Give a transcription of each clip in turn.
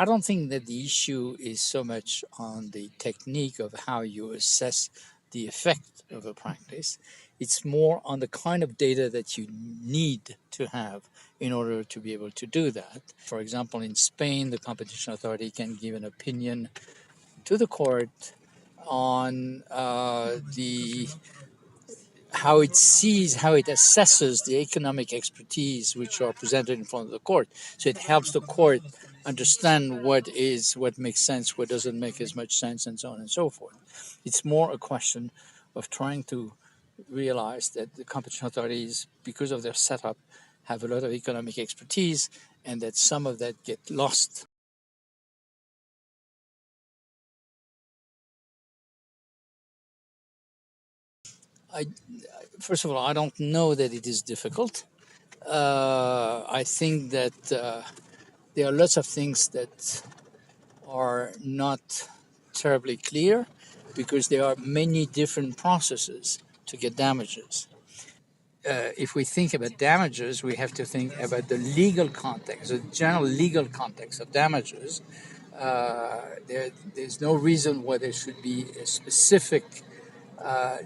I don't think that the issue is so much on the technique of how you assess the effect of a practice. It's more on the kind of data that you need to have in order to be able to do that. For example, in Spain, the competition authority can give an opinion to the court on the how it sees, how it assesses the economic expertise which are presented in front of the court. So it helps the court understand what makes sense, what doesn't make as much sense, and so on and so forth. It's more a question of trying to realize that the competition authorities, because of their setup, have a lot of economic expertise, and that some of that get lost. I, First of all, I don't know that it is difficult. I think that there are lots of things that are not terribly clear because there are many different processes to get damages. If we think about damages, we have to think about the legal context, the general legal context of damages. There's no reason why there should be a specific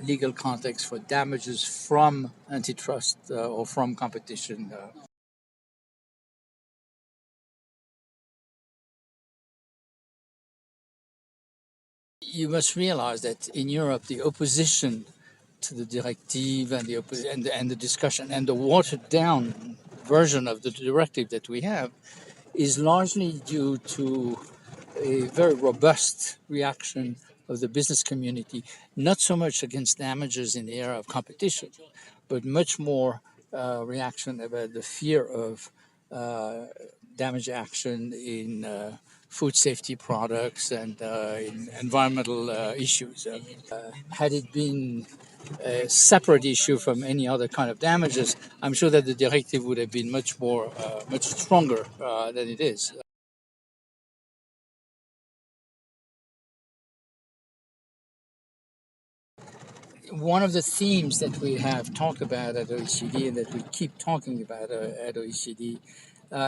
legal context for damages from antitrust or from competition. You must realize that in Europe, the opposition to the directive and the discussion and the watered down version of the directive that we have is largely due to a very robust reaction of the business community, not so much against damages in the era of competition, but much more reaction about the fear of damage action in food safety products and in environmental issues. Had it been a separate issue from any other kind of damages, I'm sure that the directive would have been much stronger than it is. One of the themes that we have talked about at OECD and that we keep talking about at OECD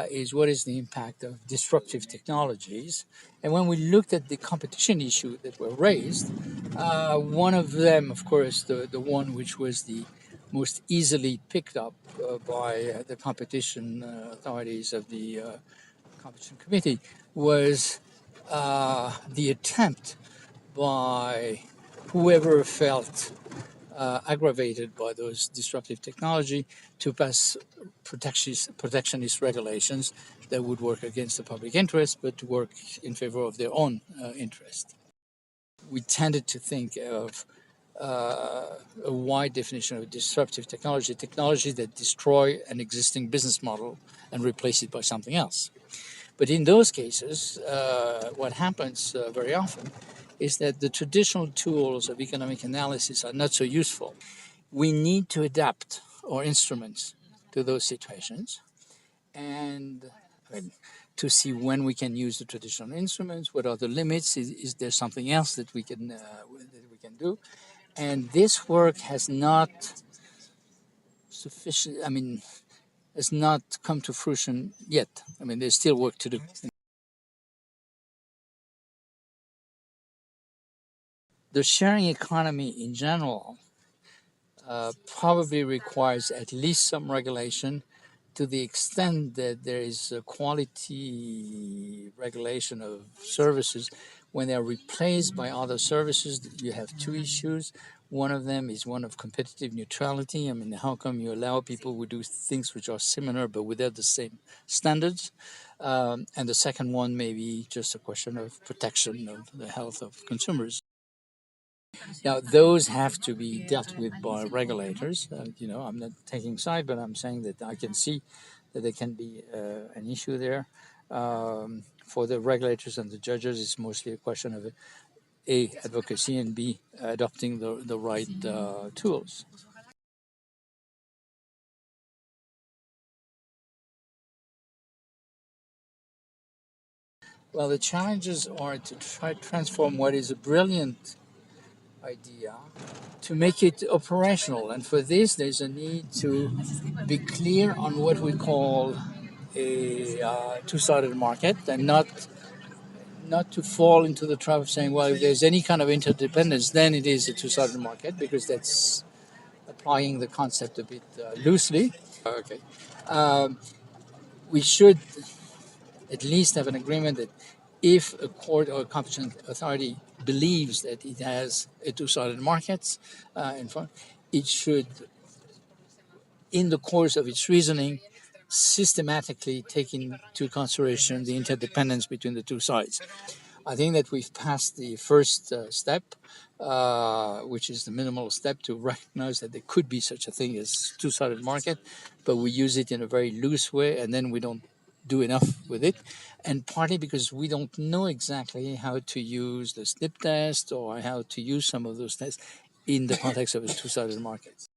is what is the impact of disruptive technologies. And when we looked at the competition issue that were raised, one of them, of course, the one which was the most easily picked up by the competition authorities of the competition committee, was the attempt by whoever felt aggravated by those disruptive technology to pass protectionist regulations that would work against the public interest but to work in favor of their own interest. We tended to think of a wide definition of disruptive technology that destroy an existing business model and replace it by something else. But in those cases, what happens very often is that the traditional tools of economic analysis are not so useful. We need to adapt our instruments to those situations and to see when we can use the traditional instruments, what are the limits, is there something else that we can do? And this work has not has not come to fruition yet. There's still work to do. The sharing economy in general probably requires at least some regulation to the extent that there is a quality regulation of services. When they're replaced by other services, you have two issues. One of them is one of competitive neutrality. How come you allow people who do things which are similar but without the same standards? And the second one may be just a question of protection of the health of consumers. Now, those have to be dealt with by regulators. I'm not taking side, but I'm saying that I can see that there can be an issue there. For the regulators and the judges, it's mostly a question of A, advocacy, and B, adopting the right tools. Well, the challenges are to try to transform what is a brilliant idea to make it operational. And for this, there's a need to be clear on what we call a two-sided market and not not to fall into the trap of saying, well, if there's any kind of interdependence, then it is a two-sided market, because that's applying the concept a bit loosely. Okay. Um, we should at least have an agreement that if a court or a competent authority believes that it has a two-sided market, in front, it should, in the course of its reasoning, systematically take into consideration the interdependence between the two sides. I think that we've passed the first step, which is the minimal step to recognize that there could be such a thing as two-sided market, but we use it in a very loose way, and then we don't do enough with it. And partly because we don't know exactly how to use the snip test or how to use some of those tests in the context of a two-sided market.